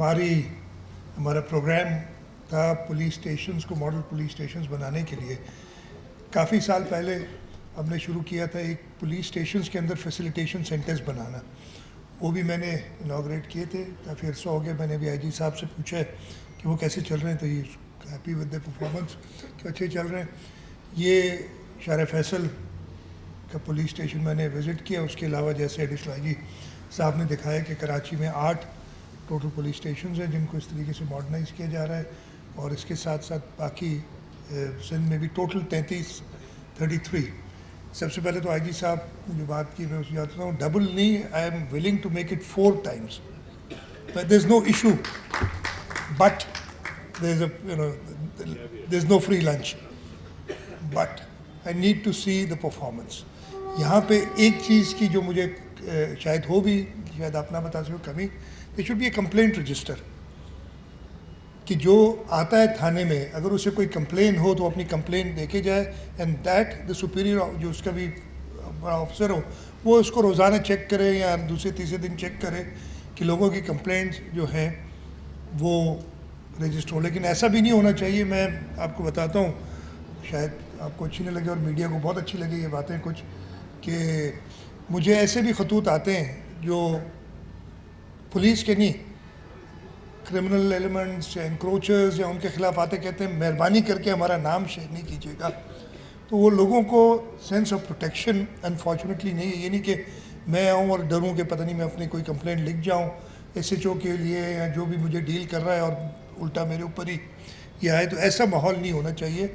हमारा प्रोग्राम था police stations को मॉडल पुलिस स्टेशंस बनाने के लिए। काफ़ी साल पहले हमने शुरू किया था एक पुलिस स्टेशंस के अंदर फैसिलिटेशन सेंटर्स बनाना। वो भी मैंने इनाग्रेट किए थे। काफ़ी अर्सा हो गया। मैंने भी आईजी साहब से पूछा है कि वो कैसे चल रहे हैं, तो ये हैप्पी विद द परफॉर्मेंस कि अच्छे चल रहे हैं। ये शार फैसल का पुलिस स्टेशन मैंने विज़िट किया। उसके अलावा जैसे एडिशनल आईजी साहब ने दिखाया कि कराची में 8 टोटल पुलिस स्टेशन हैं जिनको इस तरीके से मॉडर्नाइज़ किया जा रहा है, और इसके साथ साथ बाकी सिंध में भी टोटल 33 सबसे पहले तो आईजी साहब ने जो बात की मैं उसकी याद करता हूँ, डबल नहीं, I am willing to make it 4 times, there is no issue, but there is no free lunch, but I need to see the performance. यहाँ पे एक चीज़ की जो मुझे शायद हो भी, शायद आप ना बता सको कमी, they should be A complaint register, कि जो आता है थाने में अगर उसे कोई कंप्लेन हो तो अपनी कंप्लेन देके जाए, एंड दैट द सुपीरियर जो उसका भी बड़ा ऑफिसर हो वो उसको रोज़ाना चेक करे या दूसरे तीसरे दिन चेक करे कि लोगों की कंप्लेंट्स जो हैं वो रजिस्टर हो। लेकिन ऐसा भी नहीं होना चाहिए। मैं आपको बताता हूँ, शायद आपको अच्छी नहीं लगे और मीडिया को बहुत अच्छी लगी ये बातें कुछ, कि मुझे ऐसे भी खतूत आते हैं जो पुलिस के नहीं, क्रिमिनल एलिमेंट्स या इंक्रोचर्स या उनके खिलाफ आते, कहते हैं मेहरबानी करके हमारा नाम शेयर नहीं कीजिएगा। तो वो लोगों को सेंस ऑफ प्रोटेक्शन अनफॉर्चुनेटली नहीं है। ये नहीं कि मैं आऊँ और डरूँ कि पता नहीं मैं अपनी कोई कंप्लेंट लिख जाऊँ SHO के लिए या जो भी मुझे डील कर रहा है और उल्टा मेरे ऊपर ही ये आए, तो ऐसा माहौल नहीं होना चाहिए।